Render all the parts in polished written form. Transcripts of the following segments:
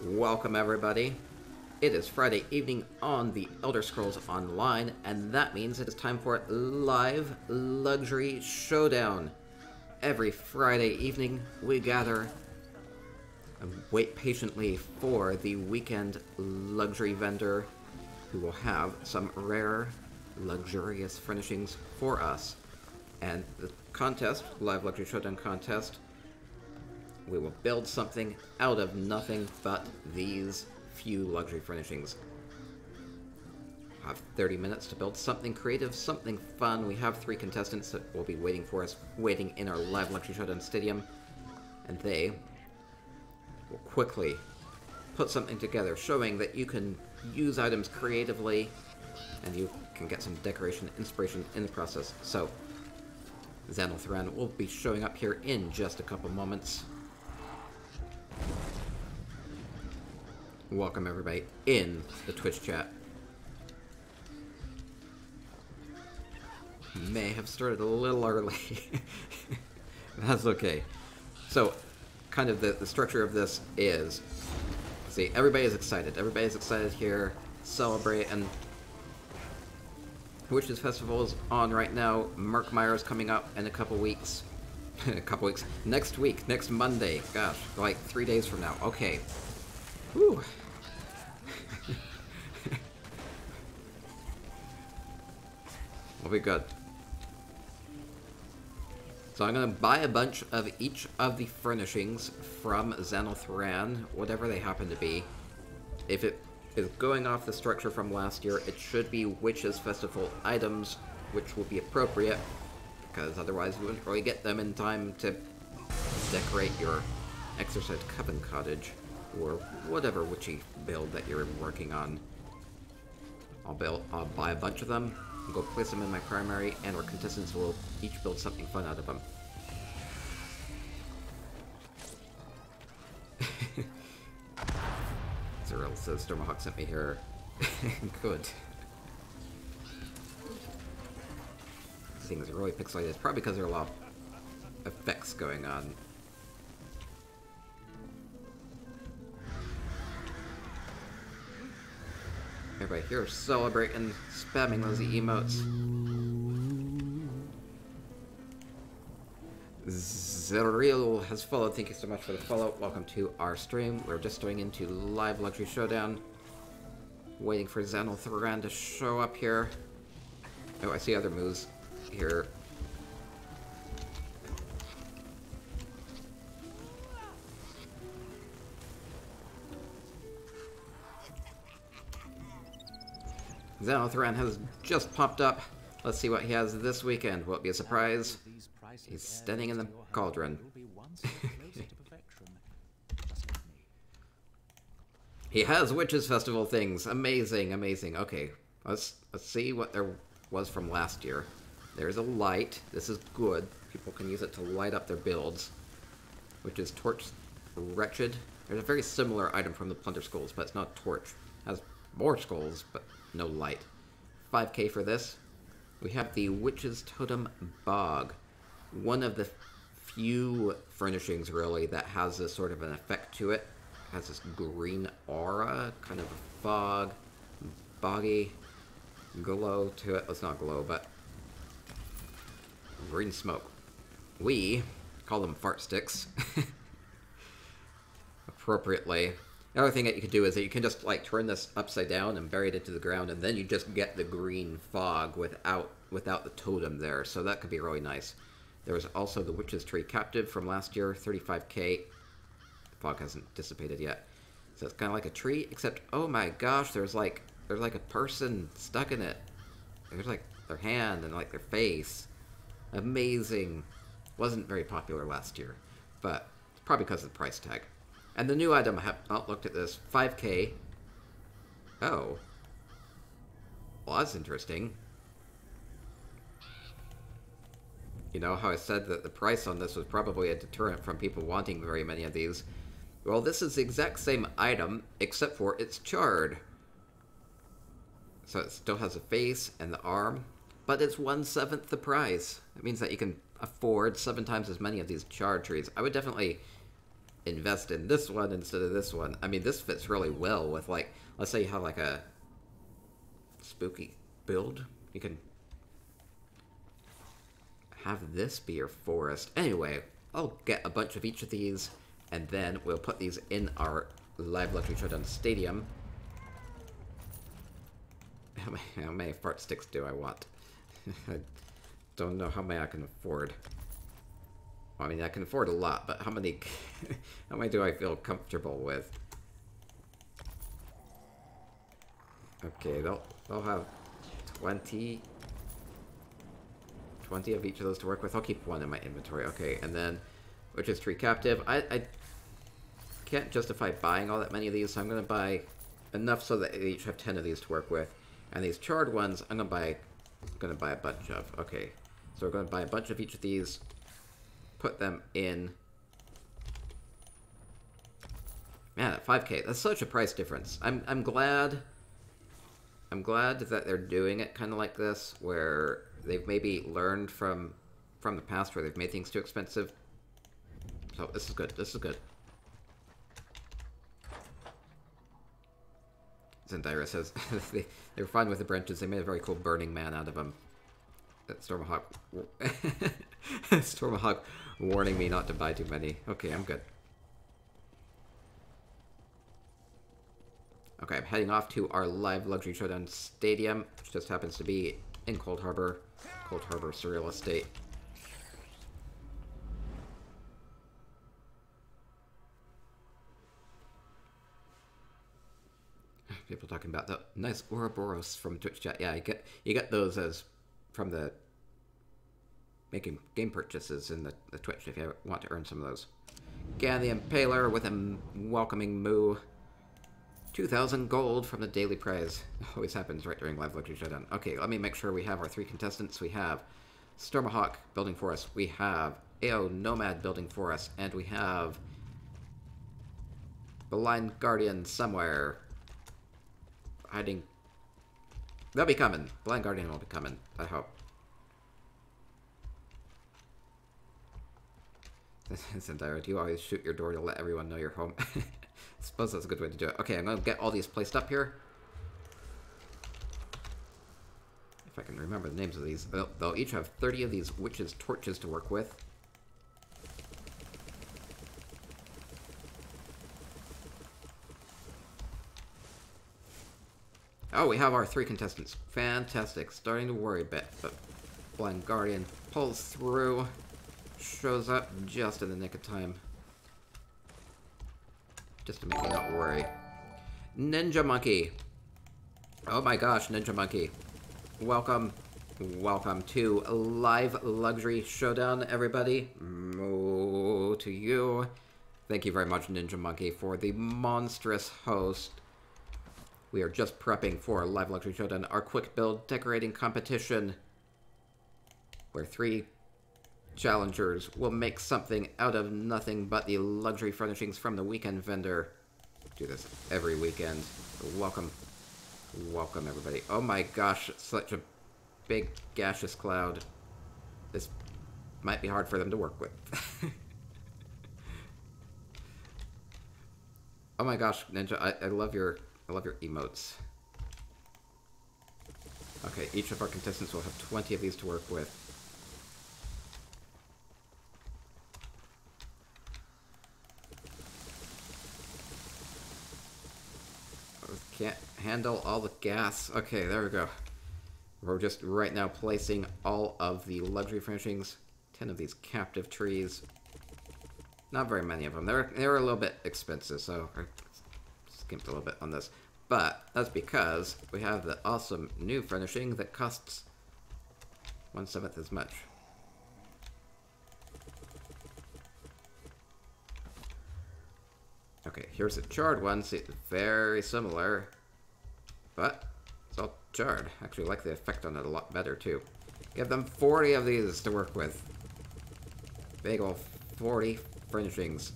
Welcome everybody. It is Friday evening on the Elder Scrolls Online, and that means it is time for live Luxury Showdown. Every Friday evening we gather and wait patiently for the weekend luxury vendor who will have some rare, luxurious furnishings for us. And the contest, Live Luxury Showdown contest, we will build something out of nothing but these few luxury furnishings. Have 30 minutes to build something creative, something fun. We have 3 contestants that will be waiting for us, waiting in our Live Luxury Showdown Stadium, and they will quickly put something together, showing that you can use items creatively, and you can get some decoration inspiration in the process. So, Xanothrand will be showing up here in just a couple moments. Welcome everybody in the Twitch chat. May have started a little early. That's okay. So, kind of the structure of this is, see, everybody is excited. Everybody is excited here, celebrate, and Witches Festival is on right now. Murkmire is coming up in a couple weeks. In a couple weeks. Next week, next Monday. Gosh, like 3 days from now. Okay. Whew. We'll be good. So I'm going to buy a bunch of each of the furnishings from Xanothrand, whatever they happen to be. If it is going off the structure from last year, it should be Witches Festival items, which will be appropriate, because otherwise you wouldn't really get them in time to decorate your Exorcist Coven Cottage, or whatever witchy build that you're working on. I'll buy a bunch of them, and go place them in my primary, and our contestants will each build something fun out of them. Cyril says Stormahawk sent me here. Good. This thing is really pixelated. It's probably because there are a lot of effects going on. Everybody here celebrating, spamming those emotes. Zeril has followed. Thank you so much for the follow. Welcome to our stream. We're just going into Live Luxury Showdown. Waiting for Xanothrand to show up here. Oh, I see other moves here. Xanothrand has just popped up. Let's see what he has this weekend. Will it be a surprise? He's standing in the cauldron. He has Witches Festival things. Amazing, amazing. Okay, let's see what there was from last year. There's a light. This is good. People can use it to light up their builds. Which is Torch Wretched. There's a very similar item from the Plunder Skulls, but it's not Torch. It has more skulls, but no light. 5k for this. We have the Witch's Totem Bog. One of the few furnishings, really, that has this sort of an effect to it. It has this green aura, kind of a fog, boggy glow to it. Well, it's not glow, but green smoke. We call them fart sticks. Appropriately. The other thing that you could do is that you can just, like, turn this upside down and bury it into the ground, and then you just get the green fog without the totem there, so that could be really nice. There was also the Witch's Tree Captive from last year, 35k. The fog hasn't dissipated yet. So it's kind of like a tree, except, oh my gosh, there's like a person stuck in it. There's like their hand and like their face. Amazing. Wasn't very popular last year, but it's probably because of the price tag. And the new item, I have not looked at this, 5k. Oh. Well, that's interesting. You know how I said that the price on this was probably a deterrent from people wanting very many of these? Well, this is the exact same item, except for it's charred. So it still has a face and the arm, but it's 1/7 the price. It means that you can afford 7 times as many of these charred trees. I would definitely invest in this one instead of this one. I mean, this fits really well with, like, let's say you have like a spooky build. You can have this be your forest. Anyway, I'll get a bunch of each of these, and then we'll put these in our live Luxury Showdown stadium. How many fart sticks do I want? I don't know how many I can afford. Well, I mean, I can afford a lot, but how many how many do I feel comfortable with? Okay, they'll have 20 of each of those to work with. I'll keep one in my inventory. Okay, and then which is tree captive. I can't justify buying all that many of these, so I'm going to buy enough so that they each have 10 of these to work with. And these charred ones, I'm going to buy a bunch of. Okay, so we're going to buy a bunch of each of these, put them in. Man, at 5K, that's such a price difference. I'm glad that they're doing it kind of like this, where they've maybe learned from the past where they've made things too expensive. So this is good. This is good. Zendira says they were fine with the branches. They made a very cool Burning Man out of them. That Stormahawk. Stormahawk warning me not to buy too many. Okay, I'm good. Okay, I'm heading off to our live Luxury Showdown stadium, which just happens to be in Cold Harbor. Cold Harbor Surreal Estate. People talking about the nice Ouroboros from Twitch chat. Yeah, you get those as from the making game purchases in the Twitch if you want to earn some of those. Gan the Impaler with a welcoming moo. 2,000 gold from the daily prize. Always happens right during live Luxury Showdown. Okay, let me make sure we have our 3 contestants. We have Stormahawk building for us. We have AONomad building for us. And we have Blind Guardian somewhere hiding. They'll be coming. Blind Guardian will be coming, I hope. Zendira, do you always shoot your door to let everyone know you're home? I suppose that's a good way to do it. Okay, I'm going to get all these placed up here. If I can remember the names of these. They'll each have 30 of these witches' torches to work with. Oh, we have our 3 contestants. Fantastic. Starting to worry a bit, but Blind Guardian pulls through. Shows up just in the nick of time. Just to make me not worry. Ninja Monkey. Oh my gosh, Ninja Monkey. Welcome. Welcome to live Luxury Showdown, everybody. Moo to you. Thank you very much, Ninja Monkey, for the monstrous host. We are just prepping for live Luxury Showdown, our quick build decorating competition, where 3 challengers will make something out of nothing but the luxury furnishings from the weekend vendor. Do this every weekend. Welcome. Welcome, everybody. Oh my gosh, it's such a big gaseous cloud. This might be hard for them to work with. Oh my gosh, Ninja, I love your emotes. Okay, each of our contestants will have 20 of these to work with. Can't handle all the gas. Okay, there we go. We're just right now placing all of the luxury furnishings. 10 of these captive trees. Not very many of them. They're a little bit expensive, so I skimped a little bit on this. But that's because we have the awesome new furnishing that costs 1/7 as much. Okay, here's a charred one. See, it's very similar, but it's all charred. Actually, I like the effect on it a lot better, too. Give them 40 of these to work with. Big ol' 40 furnishings.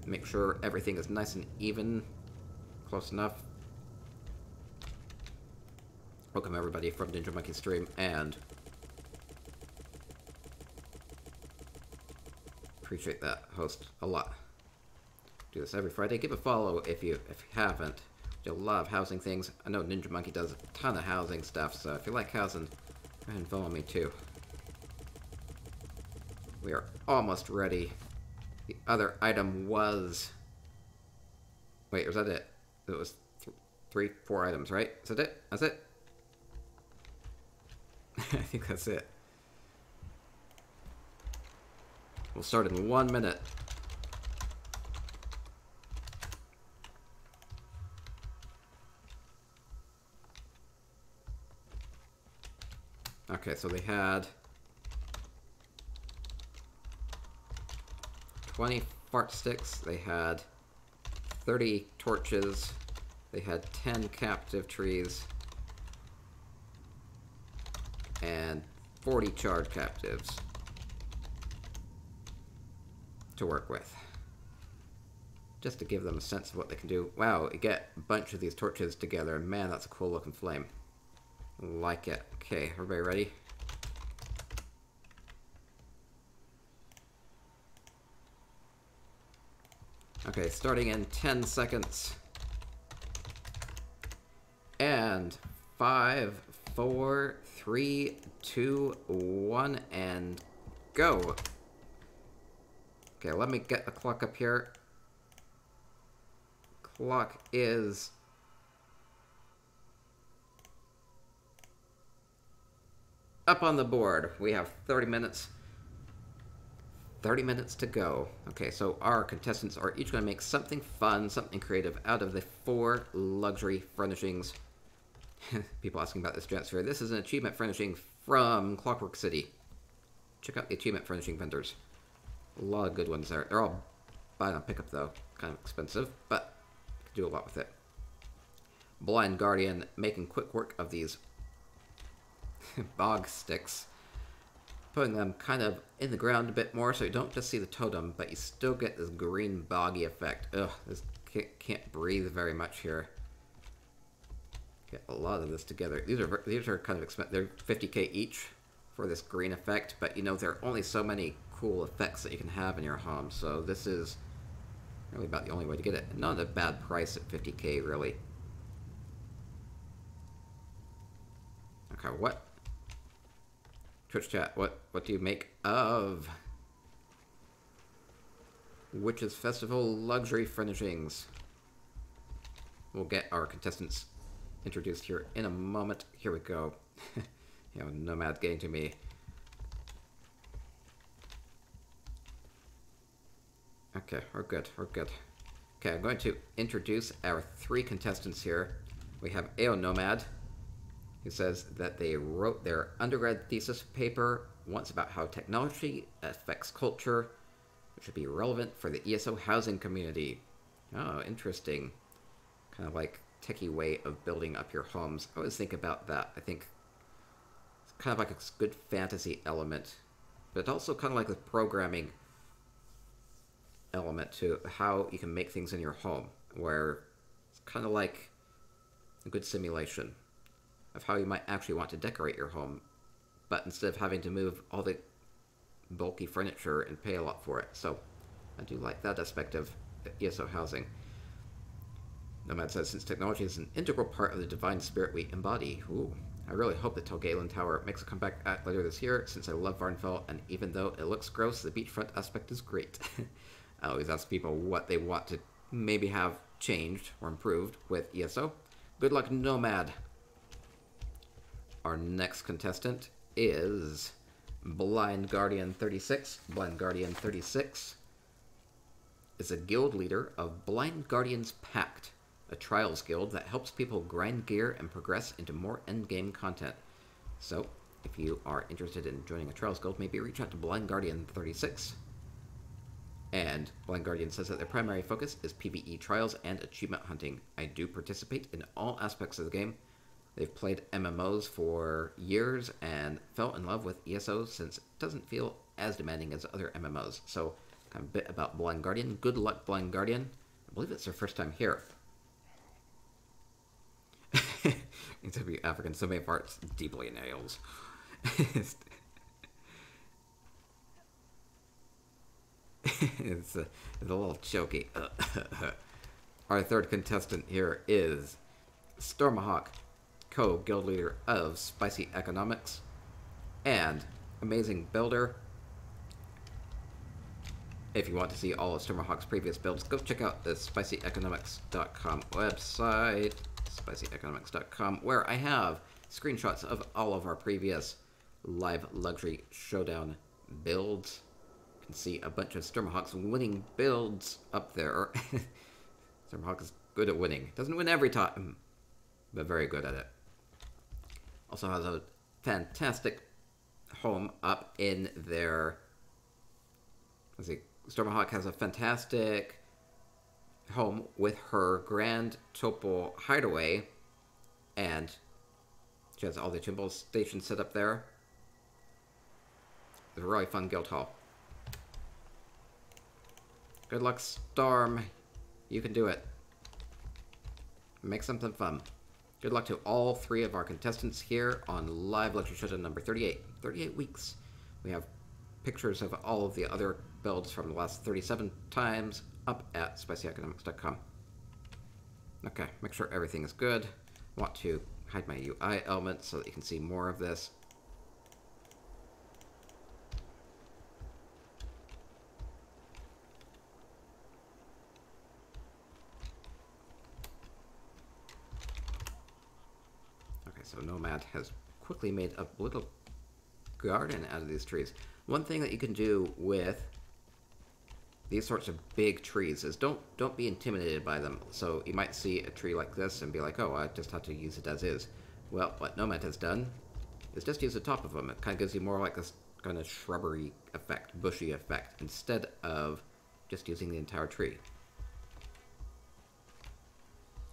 Make sure everything is nice and even. Close enough. Welcome, everybody, from Ninja Monkey Stream, and appreciate that, host, a lot. Do this every Friday. Give a follow if you haven't. We do a lot of housing things. I know Ninja Monkey does a ton of housing stuff, so if you like housing, go ahead and follow me too. We are almost ready. The other item was... Wait, was that it? It was 4 items, right? Is that it? That's it? I think that's it. We'll start in 1 minute. Okay, so they had 20 fart sticks, they had 30 torches, they had 10 captive trees, and 40 charred captives to work with. Just to give them a sense of what they can do. Wow, you get a bunch of these torches together, and man, that's a cool looking flame. Like it. Okay, everybody ready? Okay, starting in 10 seconds. And 5, 4, 3, 2, 1, and go. Okay, let me get the clock up here. Clock is... up on the board. We have 30 minutes. 30 minutes to go. Okay, so our contestants are each going to make something fun, something creative out of the 4 luxury furnishings. People asking about this transfer. This is an achievement furnishing from Clockwork City. Check out the achievement furnishing vendors. A lot of good ones there. They're all buying on pickup though. Kind of expensive, but you can do a lot with it. Blind Guardian making quick work of these bog sticks, putting them kind of in the ground a bit more so you don't just see the totem, but you still get this green boggy effect. Ugh, this can't breathe very much here. Get a lot of this together. These are kind of expensive. They're 50k each for this green effect, but you know there are only so many cool effects that you can have in your home, so this is really about the only way to get it. Not a bad price at 50k really. Okay, what? Twitch chat, what do you make of Witches Festival luxury furnishings? We'll get our contestants introduced here in a moment. Here we go. Nomad getting to me. Okay, we're good, we're good. Okay, I'm going to introduce our 3 contestants here. We have AONomad, who says that they wrote their undergrad thesis paper once about how technology affects culture, which would be relevant for the ESO housing community. Oh, interesting. Kind of like techie way of building up your homes. I always think about that. I think it's kind of like a good fantasy element, but also kind of like the programming element to how you can make things in your home, where it's kind of like a good simulation of how you might actually want to decorate your home, but instead of having to move all the bulky furniture and pay a lot for it. So I do like that aspect of ESO housing. Nomad says, since technology is an integral part of the divine spirit we embody, I really hope that Tolgalen Tower makes a comeback later this year, since I love Varnfell, and even though it looks gross, the beachfront aspect is great. I always ask people what they want to maybe have changed or improved with ESO. Good luck, Nomad. Our next contestant is Blind Guardian 36. Blind Guardian 36 is a guild leader of Blind Guardian's Pact, a trials guild that helps people grind gear and progress into more endgame content. So, if you are interested in joining a trials guild, maybe reach out to Blind Guardian 36. And Blind Guardian says that their primary focus is PvE trials and achievement hunting. I do participate in all aspects of the game. They've played MMOs for years and fell in love with ESO since it doesn't feel as demanding as other MMOs. So, kind of a bit about Blind Guardian. Good luck, Blind Guardian. I believe it's their first time here. It's to be African, so many parts deeply nails. it's a little choky. Our third contestant here is Stormahawk, co-guild leader of Spicy Economics, and amazing builder. If you want to see all of Stormahawk's previous builds, go check out the spicyeconomics.com website, spicyeconomics.com, where I have screenshots of all of our previous live Luxury Showdown builds. You can see a bunch of Stormahawk's winning builds up there. Stormahawk is good at winning. Doesn't win every time, but very good at it. Also has a fantastic home up in their... Let's see. Stormahawk has a fantastic home with her Grand Topol hideaway, and she has all the Chimble stations set up there. It's a really fun guild hall. Good luck, Storm. You can do it. Make something fun. Good luck to all 3 of our contestants here on Live Luxury Showdown number 38. 38 weeks. We have pictures of all of the other builds from the last 37 times up at spicyeconomics.com. Okay, make sure everything is good. Want to hide my UI elements so that you can see more of this. Okay, so Nomad has quickly made a little garden out of these trees. One thing that you can do with these sorts of big trees is don't be intimidated by them. So you might see a tree like this and be like, oh, I just have to use it as is. Well, what Nomad has done is just use the top of them. It kind of gives you more like this kind of shrubbery effect, bushy effect, instead of just using the entire tree.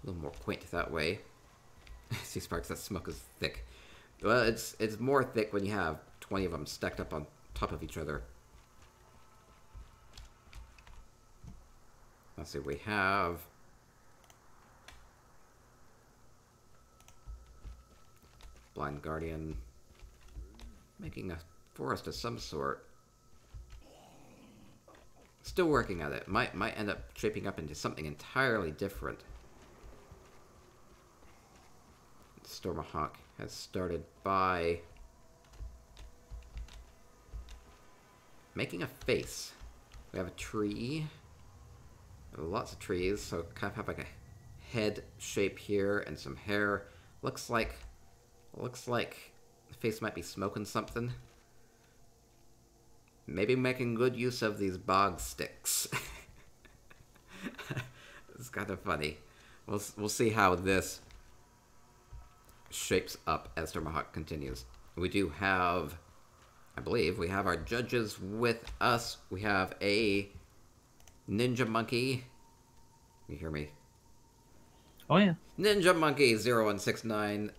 A little more quaint that way. See, Sparks, that smoke is thick. Well, it's more thick when you have 20 of them stacked up on top of each other. Let's see, we have Blind Guardian making a forest of some sort. Still working at it. Might end up shaping up into something entirely different. Stormahawk has started by making a face. We have a tree. Lots of trees, so kind of have like a head shape here and some hair. Looks like the face might be smoking something. Maybe making good use of these bog sticks. It's kind of funny. We'll see how this shapes up as Stormahawk continues. We do have, I believe, we have our judges with us. We have a Ninja Monkey. You hear me? Oh, yeah. Ninja Monkey 0169.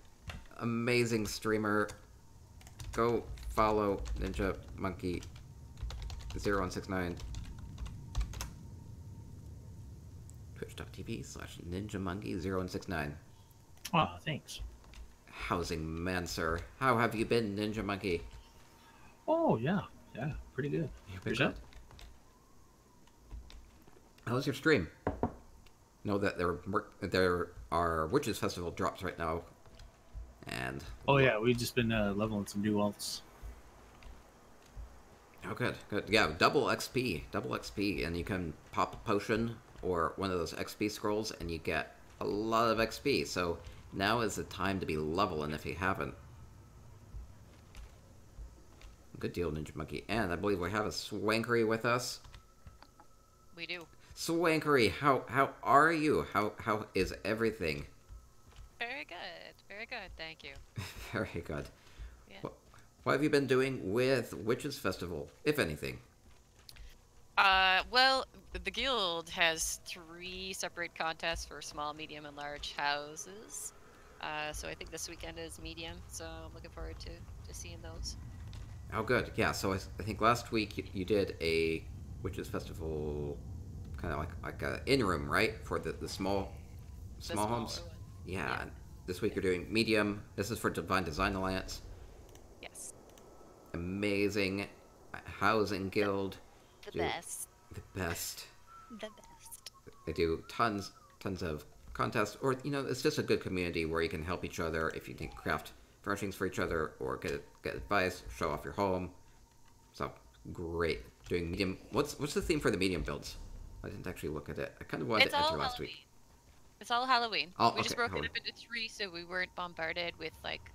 Amazing streamer. Go follow Ninja Monkey 0169. Twitch.tv/Ninja Monkey 0169. Oh, thanks. Housing man, sir. How have you been, Ninja Monkey? Oh, yeah. Yeah, pretty good. Yourself? How was your stream? Know that there are Witches Festival drops right now, and oh yeah, we've just been leveling some new alts. Oh, good. Yeah, double XP, and you can pop a potion or one of those XP scrolls, and you get a lot of XP. So now is the time to be leveling if you haven't. Good deal, Ninja Monkey. And I believe we have a Swankery with us. We do. Swankery, how are you? How is everything? Very good, thank you. Very good. Yeah. What have you been doing with Witches Festival, if anything? Well, the guild has 3 separate contests for small, medium, and large houses. So I think this weekend is medium, so I'm looking forward to seeing those. Oh, good. Yeah, so I think last week you did a Witches Festival, kind of like a in-room, right? For the small homes? Yeah. This week you're doing medium. This is for Divine Design Alliance. Yes. Amazing housing guild. The best. The best. The best. They do tons of contests, or it's just a good community where you can help each other if you need craft furnishings for each other, or get advice, show off your home. So great. Doing medium. What's the theme for the medium builds? I didn't actually look at it. I kind of wanted to enter last week. It's all Halloween. Oh, we just broke Halloween. it up into 3 so we weren't bombarded with like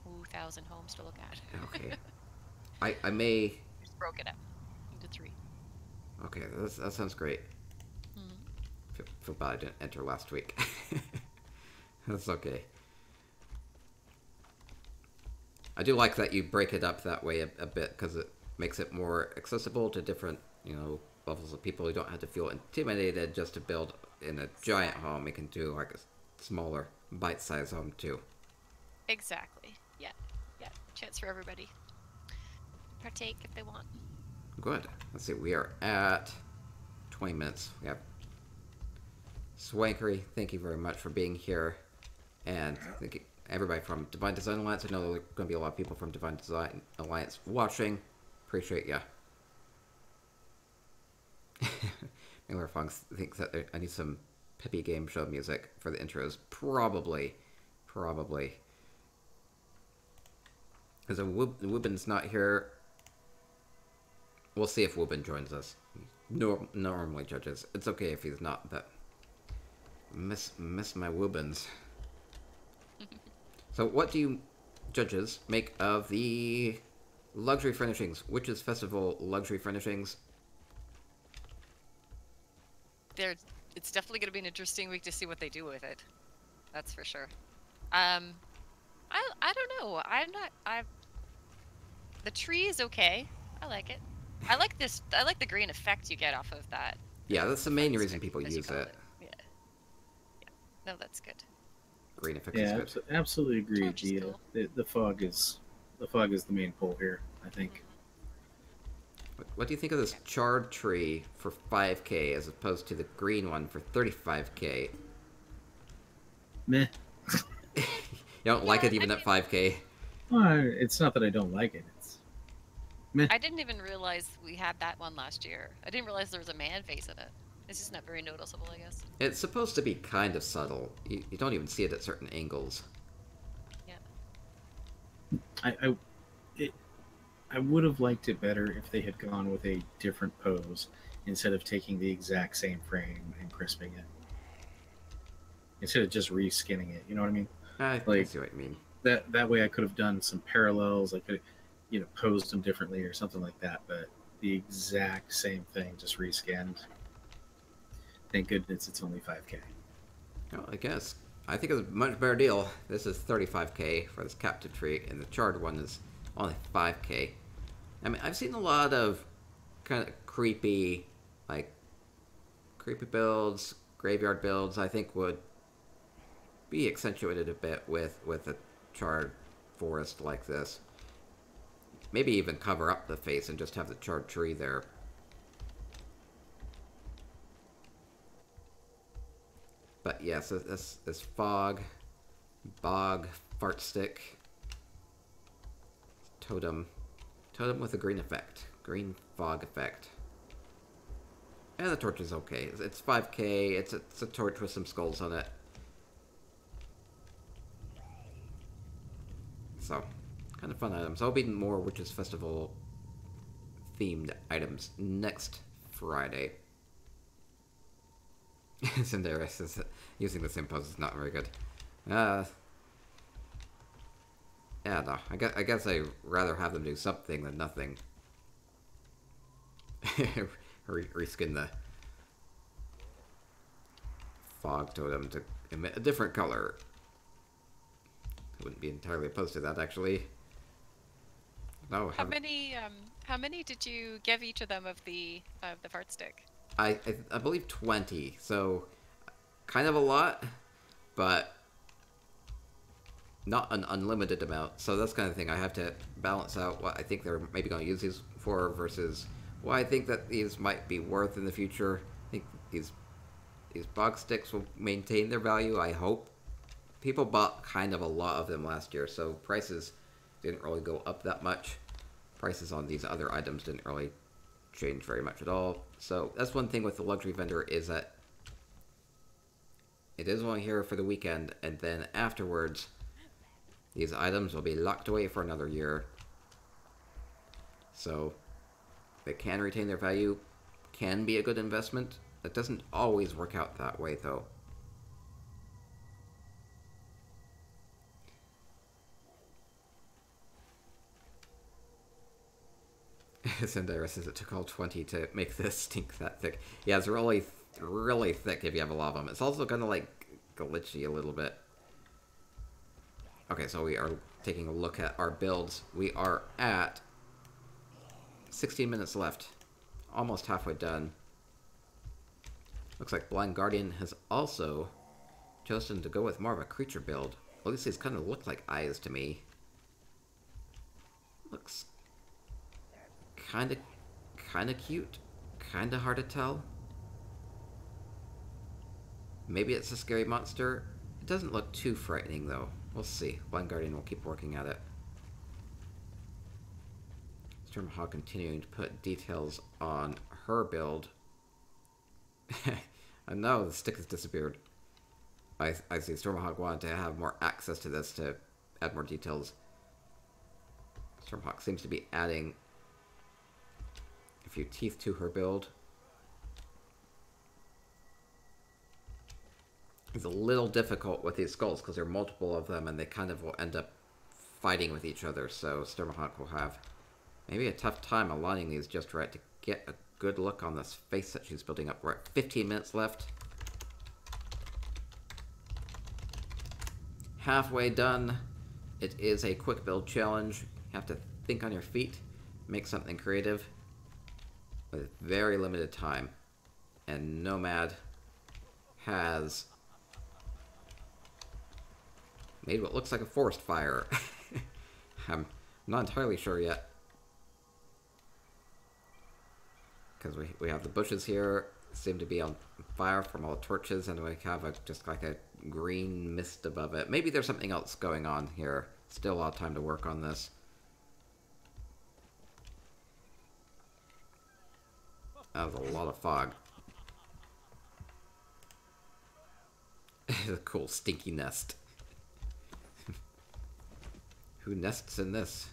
2,000 homes to look at. Okay. I may. We just broke it up into 3. Okay, that sounds great. Feel bad I didn't enter last week. That's okay. I do like that you break it up that way a bit, because it makes it more accessible to different, levels of people who don't have to feel intimidated just to build in a giant home. You can do like a smaller, bite-sized home too. Exactly. Yeah. Chance for everybody. Partake if they want. Good. Let's see. We are at 20 minutes. We have Swankery. Thank you very much for being here, and thank you everybody from Divine Design Alliance. I know there are going to be a lot of people from Divine Design Alliance watching. Appreciate ya. Miller Funks thinks that I need some peppy game show music for the intros. Probably. Because Wueben's not here. We'll see if Wueben joins us. Normally judges. It's okay if he's not, but miss my Wuebens. So what do you judges make of the Luxury Furnishings, Witches Festival Luxury Furnishings? It's definitely going to be an interesting week to see what they do with it. That's for sure. I don't know. The tree is okay. I like it. I like this. I like the green effect you get off of that. Yeah, that's the main reason people use it. Yeah. No, that's good. Green effect is good. Absolutely agree. Cool. The fog is the main pull here, I think. What do you think of this charred tree for 5k as opposed to the green one for 35k? Meh. You don't like it even at 5k? Well, it's not that I don't like it. It's meh. I didn't even realize we had that one last year. I didn't realize there was a man face in it. It's just not very noticeable, I guess. It's supposed to be kind of subtle. You don't even see it at certain angles. Yeah. I would have liked it better if they had gone with a different pose instead of taking the exact same frame and crisping it. Instead of just reskinning it, you know what I mean? I see what you mean. That way I could have done some parallels. I could have, posed them differently or something like that. But the exact same thing, just reskinned. Thank goodness it's only 5k. Well, I guess. I think it's a much better deal. This is 35k for this captive tree, and the charred one is only 5k. I mean, I've seen a lot of kind of creepy builds, graveyard builds. I think would be accentuated a bit with a charred forest like this. Maybe even cover up the face and just have the charred tree there. But yes, this fog, bog, fart stick, totem with a green effect, green fog effect. And the torch is okay. It's 5k. It's a torch with some skulls on it. So, kind of fun items. There'll be more Witches Festival themed items next Friday. Cinderis is using the same pose is not very good. Yeah, no. I guess I'd rather have them do something than nothing. Reskin the fog totem to emit a different color. I wouldn't be entirely opposed to that, actually. No. How many did you give each of them of the fart stick? I believe 20, so kind of a lot, but not an unlimited amount. So that's kind of thing I have to balance out what I think they're maybe going to use these for versus what I think that these might be worth in the future. I think these bog sticks will maintain their value, I hope. People bought kind of a lot of them last year, so prices didn't really go up that much. Prices on these other items didn't really change very much at all. So that's one thing with the luxury vendor, is that it is only here for the weekend, and then afterwards these items will be locked away for another year. So they can retain their value, can be a good investment. It doesn't always work out that way, though. Zendara says it took all 20 to make this stink that thick. Yeah, it's really, really thick if you have a lot of them. It's also kind of like glitchy a little bit. Okay, so we are taking a look at our builds. We are at 16 minutes left. Almost halfway done. Looks like Blind Guardian has also chosen to go with more of a creature build. At least these kind of look like eyes to me. Looks kind of cute. Kind of hard to tell. Maybe it's a scary monster. It doesn't look too frightening, though. We'll see. Blind Guardian will keep working at it. Stormahawk continuing to put details on her build. I know the stick has disappeared. I see Stormahawk wanted to have more access to this to add more details. Stormahawk seems to be adding a few teeth to her build. It's a little difficult with these skulls because there are multiple of them and they kind of will end up fighting with each other, so Stormahawk will have maybe a tough time aligning these just right to get a good look on this face that she's building up. We're at 15 minutes left. Halfway done. It is a quick build challenge. You have to think on your feet, make something creative with very limited time. And Nomad has made what looks like a forest fire. I'm not entirely sure yet. Because we have the bushes here, seem to be on fire from all the torches, and we have just like a green mist above it. Maybe there's something else going on here. Still a lot of time to work on this. That was a lot of fog. A cool stinky nest. Who nests in this?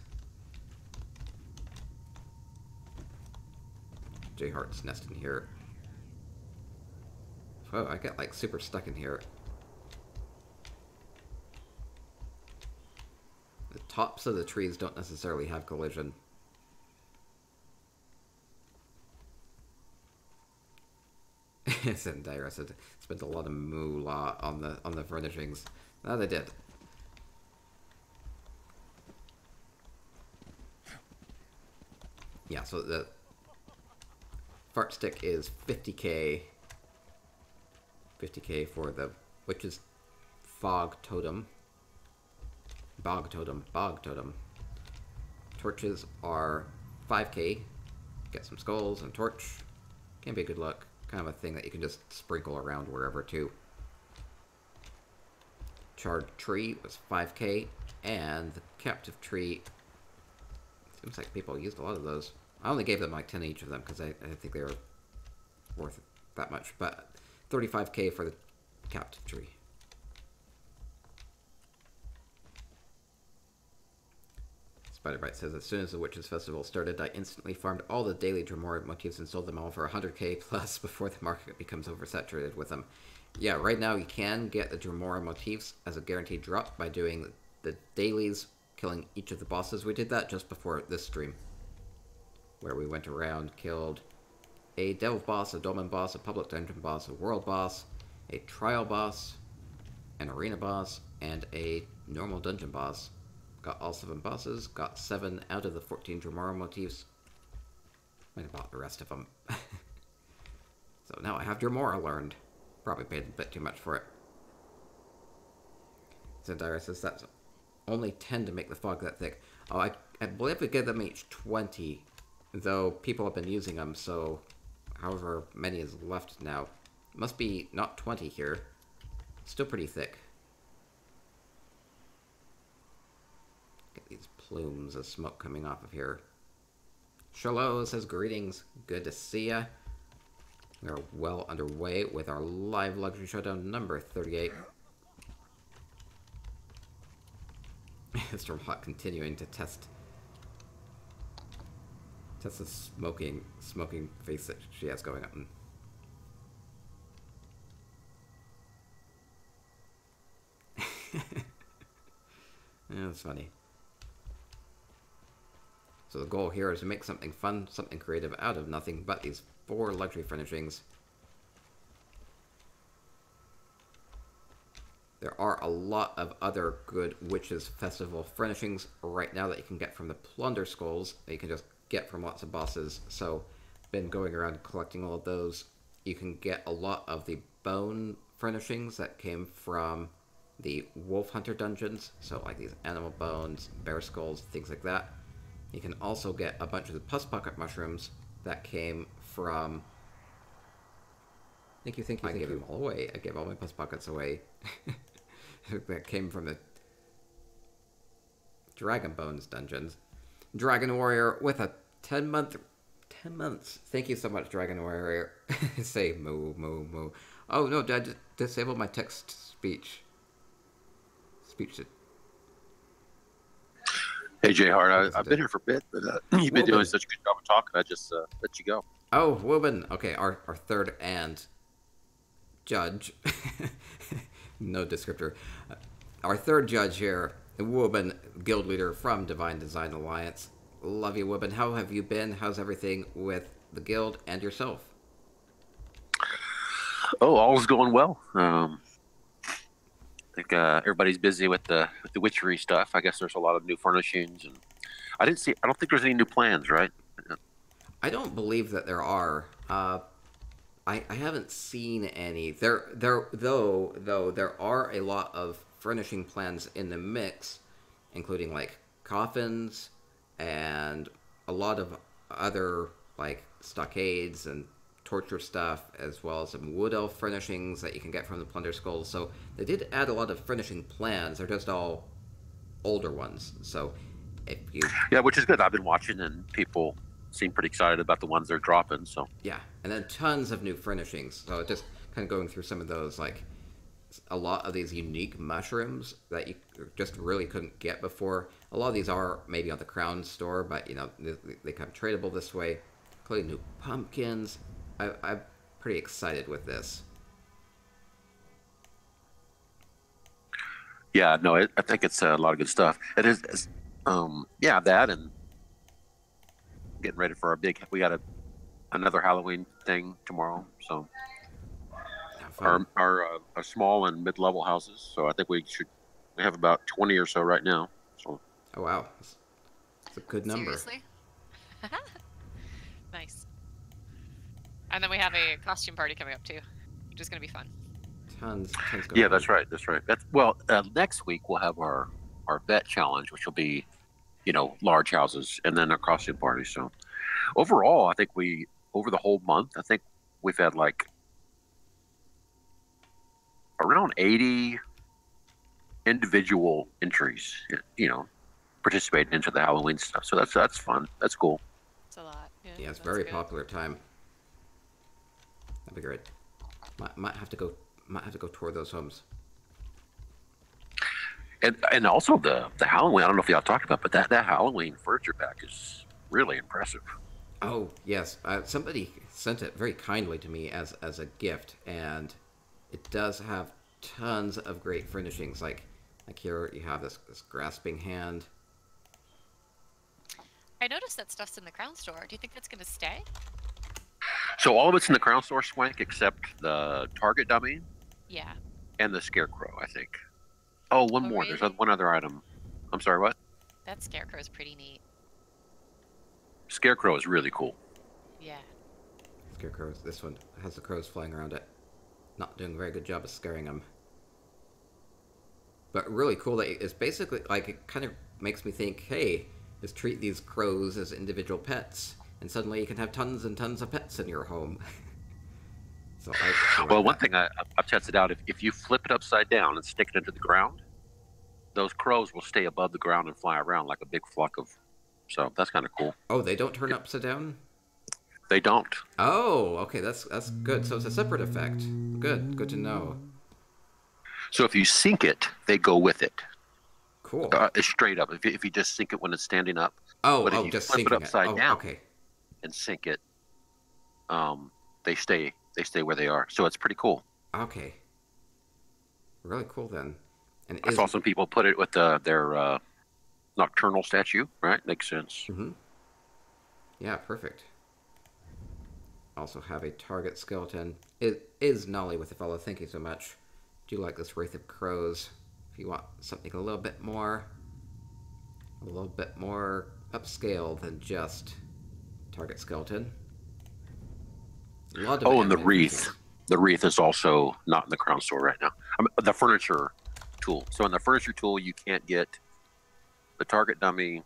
JHart's nest in here. Whoa, I get like super stuck in here. The tops of the trees don't necessarily have collision. Zendara said spent a lot of moolah on the furnishings. No, they did. Yeah, so the fart stick is 50k. 50k for the witch's fog totem. Bog totem. Bog totem. Torches are 5k. Get some skulls and torch. Can be a good luck. Kind of a thing that you can just sprinkle around wherever too. Charred tree was 5k. And the captive tree, seems like people used a lot of those. I only gave them like 10 each of them because I didn't think they were worth that much. But 35k for the captive tree. Spider-Bite says, as soon as the Witches' Festival started, I instantly farmed all the daily Dremora motifs and sold them all for 100k plus before the market becomes oversaturated with them. Yeah, right now you can get the Dremora motifs as a guaranteed drop by doing the dailies, killing each of the bosses. We did that just before this stream, where we went around, killed a Delve boss, a Dolmen boss, a Public Dungeon boss, a World boss, a Trial boss, an Arena boss, and a Normal Dungeon boss. Got all 7 bosses, got 7 out of the 14 Dremora motifs. Might have bought the rest of them. So now I have Dremora learned. Probably paid a bit too much for it. Zendara says that's only 10 to make the fog that thick. Oh, I believe we give them each 20, though people have been using them, so however many is left now. Must be not 20 here. Still pretty thick. Get these plumes of smoke coming off of here. Shalom says greetings. Good to see ya. We are well underway with our live luxury showdown number 38. Stormahawk continuing to test the smoking face that she has going on. Yeah, that's funny. So the goal here is to make something fun, something creative out of nothing but these 4 luxury furnishings. There are a lot of other good Witches Festival furnishings right now that you can get from the Plunder Skulls that you can just get from lots of bosses. So, been going around collecting all of those. You can get a lot of the bone furnishings that came from the Wolf Hunter dungeons. So, like these animal bones, bear skulls, things like that. You can also get a bunch of the Pus Pocket mushrooms that came from... I gave them all away. I gave all my Pus Pockets away. That came from the Dragon Bones dungeons. Dragon Warrior with a 10 months. Thank you so much, Dragon Warrior. Say moo, moo, moo. Oh no, did I just disable my text speech? Hey, JHart, I've been here for a bit, but you've been doing such a good job of talking, I just let you go. Oh, Wueben. Okay, our third and judge. No descriptor. Our third judge here, Wueben, guild leader from Divine Design Alliance. Love you, Wueben. How have you been? How's everything with the guild and yourself? Oh, all's going well. I think everybody's busy with the witchery stuff. I guess there's a lot of new furnishings, and I don't think there's any new plans, right? I don't believe that there are. I haven't seen any. Though there are a lot of furnishing plans in the mix, including like coffins and a lot of other like stockades and torture stuff, as well as some wood elf furnishings that you can get from the Plunder Skulls. So they did add a lot of furnishing plans. They're just all older ones. So if you which is good. I've been watching, and people seem pretty excited about the ones they're dropping. So yeah, and then tons of new furnishings. So just kind of going through some of those, like a lot of these unique mushrooms that you just really couldn't get before. A lot of these are maybe on the Crown store, but you know they come tradable this way, including new pumpkins. I'm pretty excited with this. Yeah, no, I think it's a lot of good stuff. It is, that and getting ready for we got another Halloween thing tomorrow. So our small and mid-level houses. So I think we have about 20 or so right now. So. Oh wow, that's a good number. Seriously? Nice. And then we have a costume party coming up too, which is going to be fun. Tons going Yeah, on. that's right. Next week we'll have our vet challenge, which will be, large houses, and then our costume party. So overall, I think over the whole month, I think we've had like around 80 individual entries, participating into the Halloween stuff. So that's fun. That's cool. It's a lot. Yeah, it's a very popular time. That'd be great. Might have to go tour those homes. And also the Halloween. I don't know if y'all talked about, but that Halloween furniture pack is really impressive. Oh yes, somebody sent it very kindly to me as a gift, and it does have tons of great furnishings. Like here you have this grasping hand. I noticed that stuff's in the Crown store. Do you think that's going to stay? So all of it's in the Crown store, Swank, except the Target dummy. Yeah. And the Scarecrow, I think. Oh, one more. Really? There's one other item. I'm sorry, what? That Scarecrow is pretty neat. Scarecrow is really cool. Yeah. Scarecrows. This one has the crows flying around it. Not doing a very good job of scaring them. But really cool that it's basically like it kind of makes me think, hey, just treat these crows as individual pets, and suddenly you can have tons and tons of pets in your home. So one thing I've tested out, if you flip it upside down and stick it into the ground, those crows will stay above the ground and fly around like a big flock of So that's kind of cool. Oh, they don't turn upside down? They don't. Oh, okay, that's good. So it's a separate effect. Good to know. So if you sink it, they go with it. Cool. It's straight up. If you just sink it when it's standing up. Oh, but if you just flip sinking it upside down okay. and sink it, they stay where they are. So it's pretty cool. Okay. Really cool then. And I saw some people put it with their nocturnal statue. Right, makes sense. Mm-hmm. Yeah, perfect. Also have a target skeleton. It is Nolly with the fellow. Thank you so much. Do you like this Wraith of Crows? If you want something a little bit more upscale than just target skeleton. And the wreath. The wreath is also not in the crown store right now. The furniture tool. So in the furniture tool, you can't get the target dummy,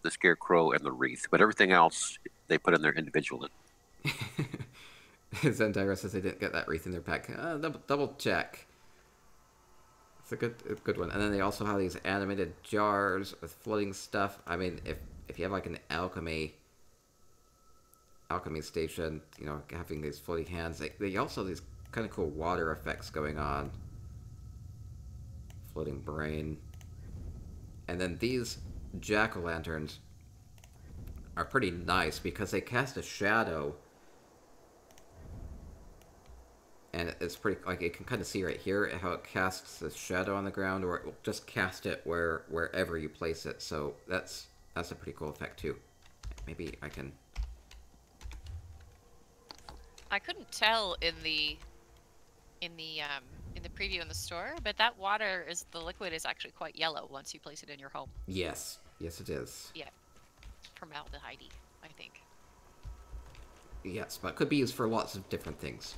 the scarecrow, and the wreath. But everything else, they put in there individually. Zendira says they didn't get that wreath in their pack. Double check. It's a good one. And then they also have these animated jars with floating stuff. I mean, if you have like an alchemy station, you know, having these floating hands, they also have these kind of cool water effects going on. Floating brain. And then these jack-o'-lanterns are pretty nice because they cast a shadow. And it's pretty, like, you can kind of see right here how it casts the shadow on the ground, or it will just cast it wherever you place it. So that's a pretty cool effect too. Maybe I can. I couldn't tell in the preview in the store, but that the liquid is actually quite yellow once you place it in your home. Yes, it is. Yeah, formaldehyde, I think. Yes, but it could be used for lots of different things.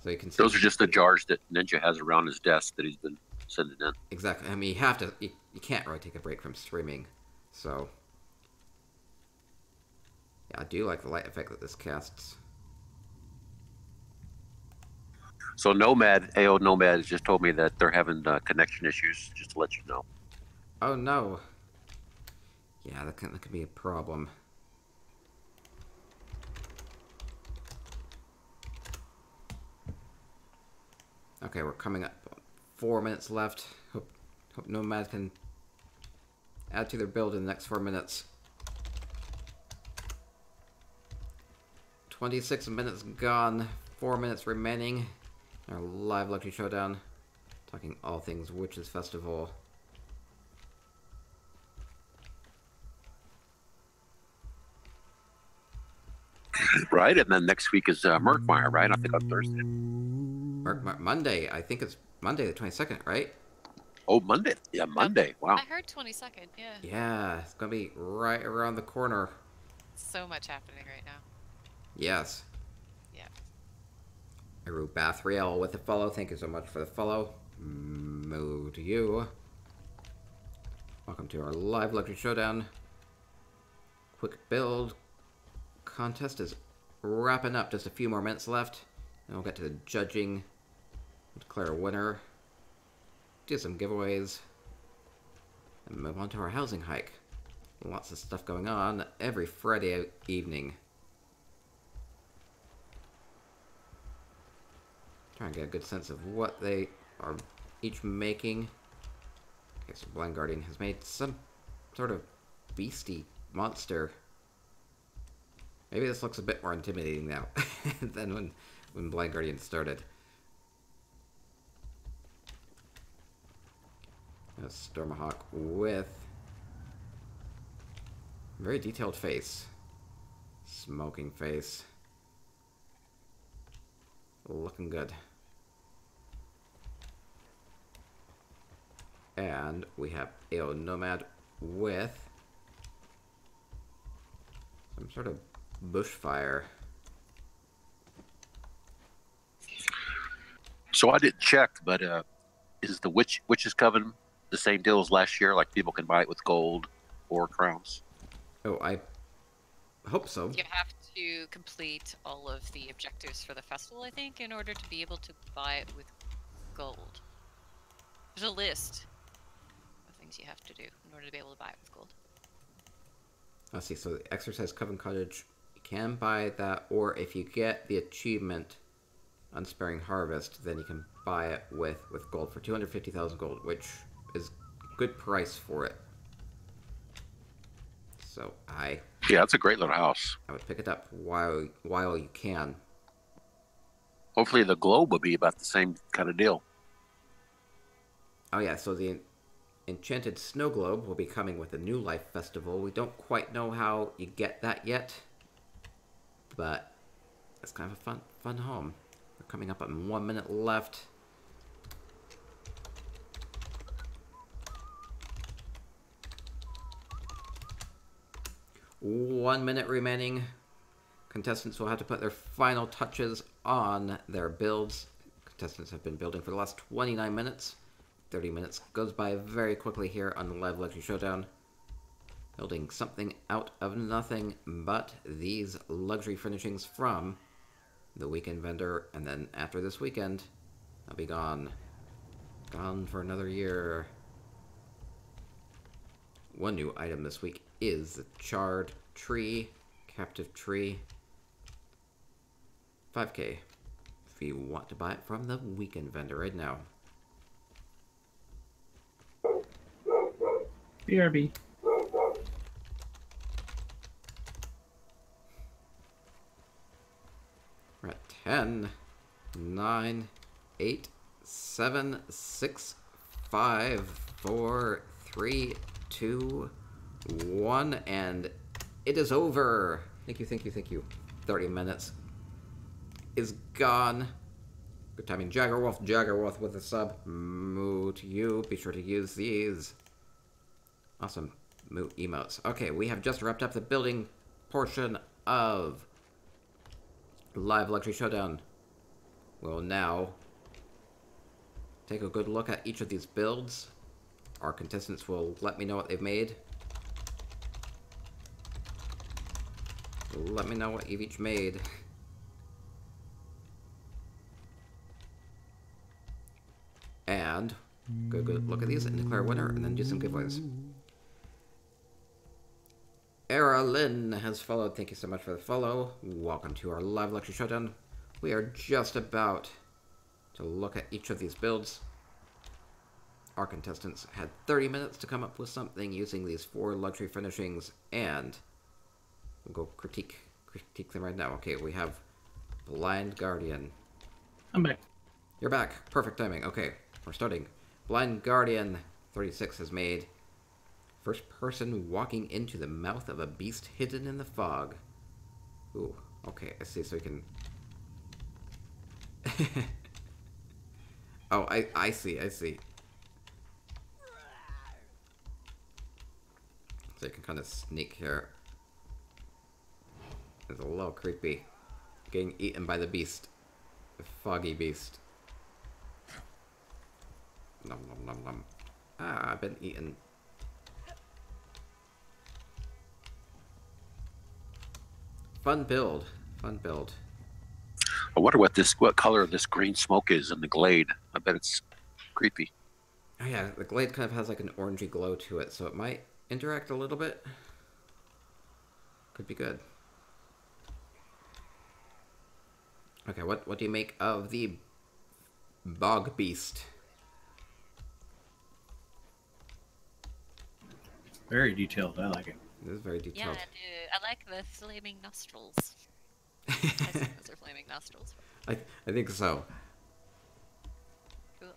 So you can see. Those are just the jars that Ninja has around his desk that he's been sending in. Exactly. I mean, you can't really take a break from streaming, so. Yeah, I do like the light effect that this casts. So AONomad just told me that they're having connection issues, just to let you know. Oh no. Yeah, that could be a problem. Okay, we're coming up. 4 minutes left. Hope Nomad can add to their build in the next 4 minutes. 26 minutes gone. 4 minutes remaining. Our live Luxury Showdown. Talking all things Witches Festival. Right, and then next week is Murkmire, right? I think on Thursday. Monday. I think it's Monday the 22nd, right? Oh, Monday. Yeah, Monday. Wow. I heard 22nd, yeah. Yeah, it's going to be right around the corner. So much happening right now. Yes. Yeah. Eru Bathriel with the follow. Thank you so much for the follow. Moo to you. Welcome to our live Luxury Showdown. Quick build. Contest is wrapping up. Just a few more minutes left. And we'll get to the judging. Declare a winner. Do some giveaways. And move on to our housing hike. Lots of stuff going on every Friday evening. Trying to get a good sense of what they are each making. Okay, so Blind Guardian has made some sort of beastie monster. Maybe this looks a bit more intimidating now than when Blind Guardian started. A Stormahawk with very detailed face. Smoking face. Looking good. And we have AONomad with some sort of bushfire. So I didn't check, but is the Witch's Coven the same deal as last year? Like people can buy it with gold or crowns? Oh, I hope so. You have to complete all of the objectives for the festival, I think, in order to be able to buy it with gold. There's a list of things you have to do in order to be able to buy it with gold. Let's see, so the Exercise Coven Cottage, you can buy that, or if you get the achievement Unsparing Harvest, then you can buy it with gold for 250,000 gold, which is a good price for it. So Yeah, it's a great little house. I would pick it up while you can. Hopefully the globe will be about the same kind of deal. Oh yeah, so the Enchanted Snow Globe will be coming with a New Life Festival. We don't quite know how you get that yet, but it's kind of a fun home. We're coming up on 1 minute left. One minute remaining. Contestants will have to put their final touches on their builds. Contestants have been building for the last 29 minutes. 30 minutes goes by very quickly here on the live Luxury Showdown. Building something out of nothing but these luxury furnishings from the weekend vendor, and then after this weekend, I'll be gone. Gone for another year. One new item this week is the Charred tree, captive tree. 5k if you want to buy it from the weekend vendor right now. BRB. We're at 10, 9, 8, 7, 6, 5, 4, 3, 2, 1, and it is over. Thank you. 30 minutes is gone. Good timing. Jaggerwolf with a sub. Moo to you. Be sure to use these. Awesome. Moo emotes. Okay, we have just wrapped up the building portion of Live Luxury Showdown. We'll now take a good look at each of these builds. Our contestants will let me know what they've made. Let me know what you've each made. And good look at these and declare a winner, and then do some giveaways. Era Lynn has followed. Thank you so much for the follow. Welcome to our live Luxury Showdown. We are just about to look at each of these builds. Our contestants had 30 minutes to come up with something using these 4 luxury furnishings, and we'll go critique them right now. Okay, we have Blind Guardian. I'm back. You're back. Perfect timing. Okay, we're starting. Blind Guardian 36 has made first person walking into the mouth of a beast hidden in the fog. Ooh, okay, I see, so we can... Oh, I see. So you can kind of sneak here. It's a little creepy. Getting eaten by the beast. The foggy beast. Nom nom nom nom. Ah, I've been eaten. Fun build. I wonder what color this green smoke is in the glade. I bet it's creepy. Oh yeah, the glade kind of has like an orangey glow to it, so it might interact a little bit. Could be good. Okay, what do you make of the bog beast? Very detailed. I like it. It is very Yeah, detailed. I do. I like the flaming nostrils. I think those are flaming nostrils. I think so. Cool.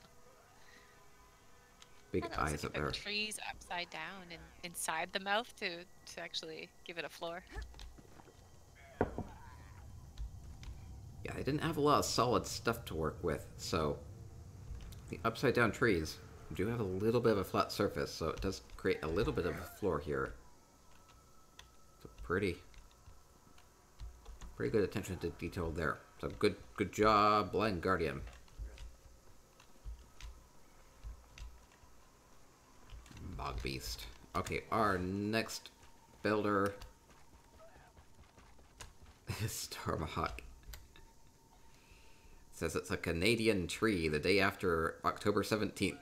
Big And eyes also up put there. the trees upside down and inside the mouth to actually give it a floor. Yeah, they didn't have a lot of solid stuff to work with, so the upside down trees do have a little bit of a flat surface, so it does create a little bit of a floor here. So pretty good attention to detail there. So good job, Blind Guardian. Bog Beast. Okay, our next builder is Stormahawk. Says it's a Canadian tree the day after October 17th.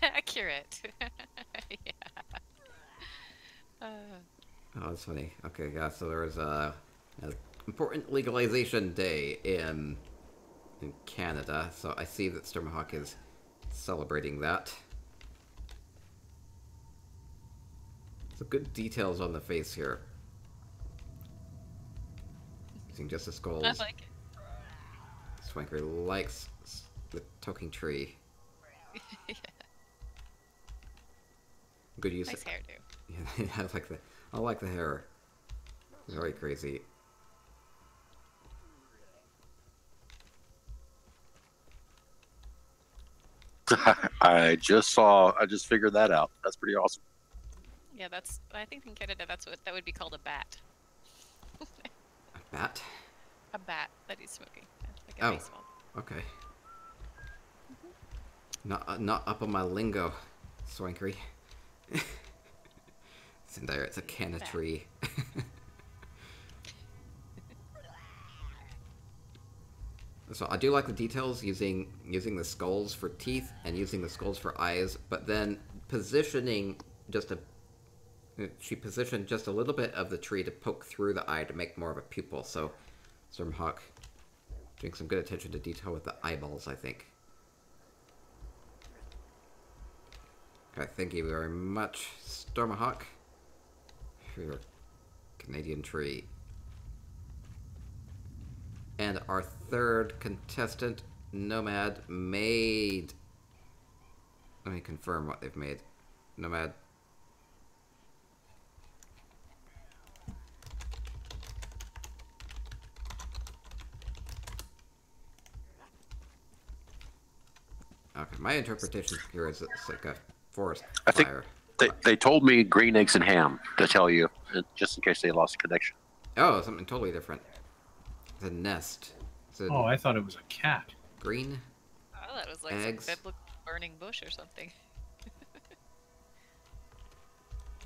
Accurate. Yeah. Oh, that's funny. Okay, yeah, so there was a important legalization day in Canada, so I see that Stormahawk is celebrating that. So good details on the face here. Using just the skulls. I like it. Swankery likes the talking tree. Yeah. Good use. Nice hairdo. Yeah, I like the hair. Very crazy. I just figured that out. That's pretty awesome. Yeah, I think in Canada that would be called a bat. A bat? A bat that he's smoking. Yeah, like a Oh, baseball. okay. Not up on my lingo, Swankery. It's in there. It's a canna tree. So I do like the details using the skulls for teeth and using the skulls for eyes, but then she positioned just a little bit of the tree to poke through the eye to make more of a pupil. So Stormahawk doing some good attention to detail with the eyeballs, I think. Okay, thank you very much, Stormahawk, for your Canadian tree. And our third contestant, Nomad, made... Let me confirm what they've made. Nomad. Okay, my interpretation here is it's like a forest fire. They told me green eggs and ham to tell you, just in case they lost a connection. Oh, something totally different. It's a nest. Oh, I thought it was a cat. Green. Oh, that was like eggs. some biblical burning bush or something.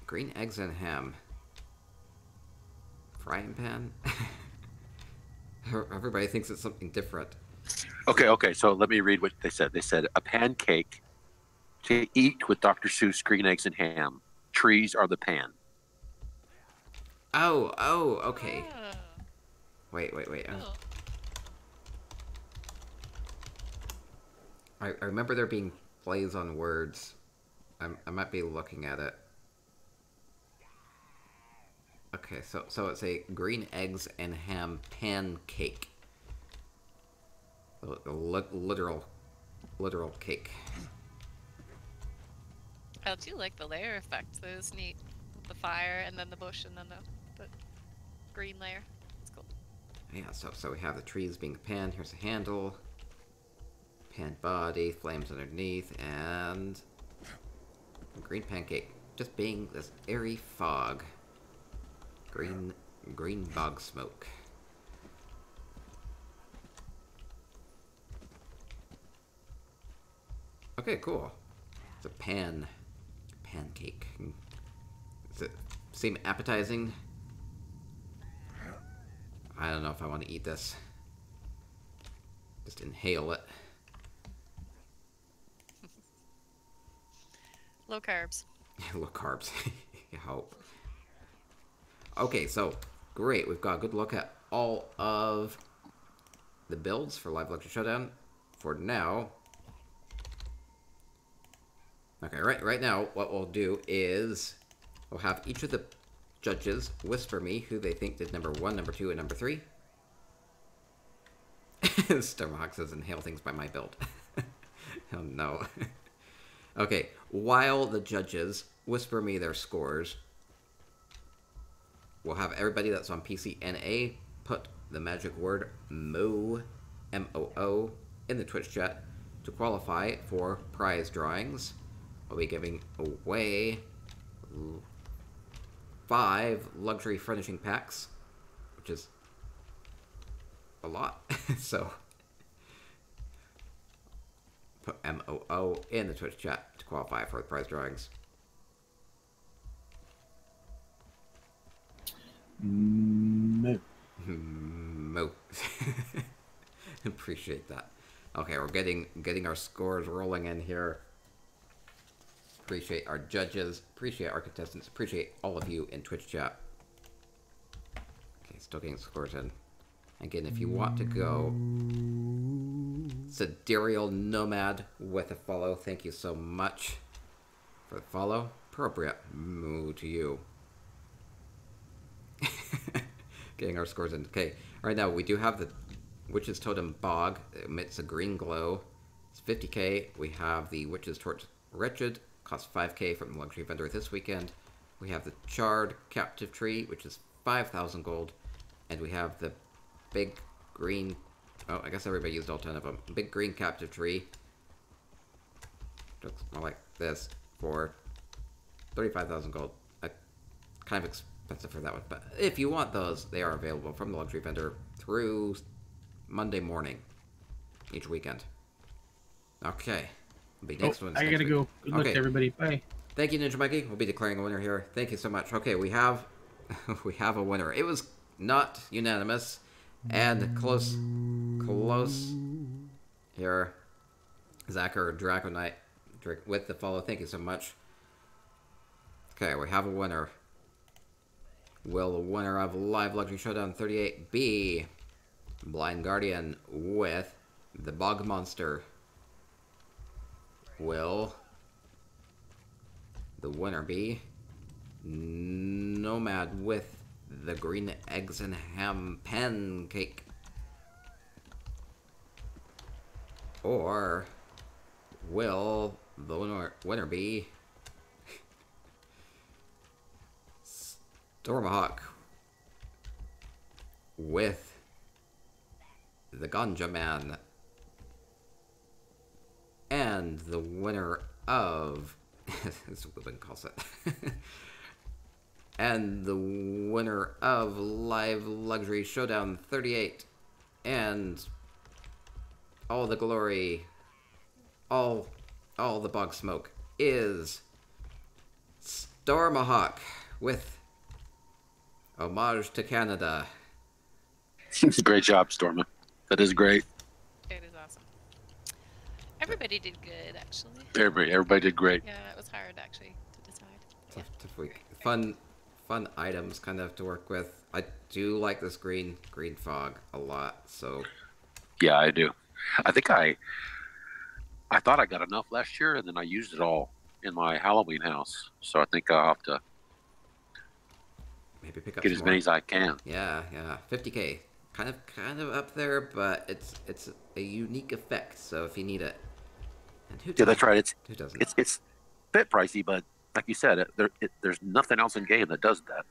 Green eggs and ham. Frying pan? Everybody thinks it's something different. Okay, so let me read what they said. They said, a pancake to eat with Dr. Seuss green eggs and ham. Trees are the pan. Oh, okay. Oh. Wait. Cool. I remember there being plays on words. I might be looking at it. Okay, so it's a green eggs and ham pancake. A literal cake. I do like the layer effect. That was neat. The fire and then the bush and then the green layer. It's cool. Yeah, so we have the trees being a pan. Here's a handle. Pan body, flames underneath, and a green pancake. Just being this airy fog. Green bog smoke. Okay, cool. It's a pancake. Does it seem appetizing? I don't know if I want to eat this. Just inhale it. Low carbs. Low carbs. I hope. Okay, so great. We've got a good look at all of the builds for Live Luxury Showdown. For now. Okay, right now, what we'll do is we'll have each of the judges whisper me who they think did number 1, number 2, and number 3. Stormahawk says inhale things by my build. Oh no. Okay, while the judges whisper me their scores, we'll have everybody that's on PCNA put the magic word MOO, M-O-O, in the Twitch chat to qualify for prize drawings. We'll be giving away 5 luxury furnishing packs, which is a lot. So put MOO in the Twitch chat to qualify for the prize drawings. No. Moo. Appreciate that. Okay, we're getting our scores rolling in here. Appreciate our judges. Appreciate our contestants. Appreciate all of you in Twitch chat. Okay, still getting scores in. Again, if you want to go, Sidereal Nomad with a follow. Thank you so much for the follow. Appropriate. Moo to you. Getting our scores in. Okay, right now we do have the Witch's Totem Bog. It emits a green glow. It's 50k. We have the Witch's Torch Wretched. Costs 5k from the luxury vendor this weekend. We have the Charred Captive Tree, which is 5,000 gold. And we have the big green... Oh, I guess everybody used all 10 of them. Big green Captive Tree. Looks more like this for 35,000 gold. Kind of expensive for that one. But if you want those, they are available from the luxury vendor through Monday morning each weekend. Okay. Be next one. I gotta go. Good luck to everybody. Bye. Thank you, Ninja Mikey. We'll be declaring a winner here. Thank you so much. Okay, we have we have a winner. It was not unanimous and close here. Zachar Draconite with the follow. Thank you so much. Okay, we have a winner. Will the winner of Live Luxury Showdown 38 be Blind Guardian with the Bog Monster? Will the winner be Nomad with the Green Eggs and Ham Pancake? Or will the winner be Stormahawk with the Ganja Man? And the winner of... as Wueben calls it. And the winner of Live Luxury Showdown 38. And all the glory, all the bog smoke is Stormahawk with Homage to Canada. Great job, Storma. That is great. It is awesome. Everybody did good, actually. Everybody did great. Yeah, it was hard, actually, to decide. Tough week. Fun items kind of to work with. I do like this green fog a lot, so... Yeah, I do. I think I thought I got enough last year, and then I used it all in my Halloween house. So I think I'll have to maybe pick up get as many as I can. Yeah. 50k. Kind of up there, but it's a unique effect, so if you need it. And who Yeah, that's right. Who doesn't? It's a bit pricey, but like you said, there's nothing else in game that does that.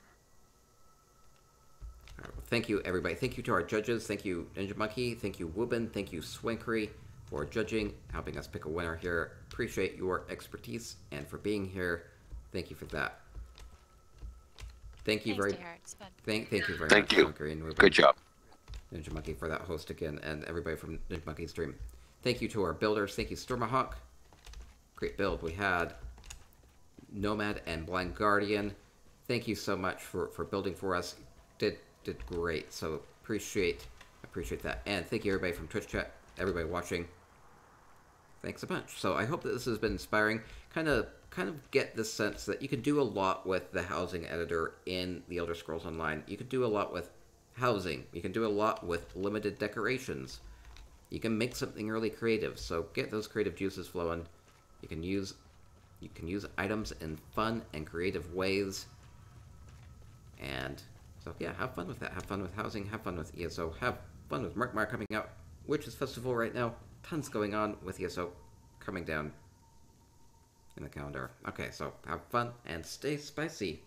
All right, well, thank you, everybody. Thank you to our judges. Thank you, Ninja Monkey. Thank you, Wueben. Thank you, Swankery, for judging, helping us pick a winner here. Appreciate your expertise and for being here. Thank you for that. Thank you very much. Thank you very much, Swankery and Wueben. Good job. Ninja Monkey for that host again, and everybody from Ninja Monkey's stream. Thank you to our builders. Thank you, Stormahawk. Great build. We had Nomad and Blind Guardian. Thank you so much for building for us. Did great. So appreciate that. And thank you everybody from Twitch chat, everybody watching. Thanks a bunch. So I hope that this has been inspiring. Kind of get the sense that you can do a lot with the housing editor in the Elder Scrolls Online. You can do a lot with housing. You can do a lot with limited decorations. You can make something really creative. So get those creative juices flowing. You can use items in fun and creative ways. And so yeah, have fun with that. Have fun with housing. Have fun with ESO. Have fun with Murkmire coming out, Witches Festival right now. Tons going on with ESO coming down in the calendar. Okay, so have fun and stay spicy.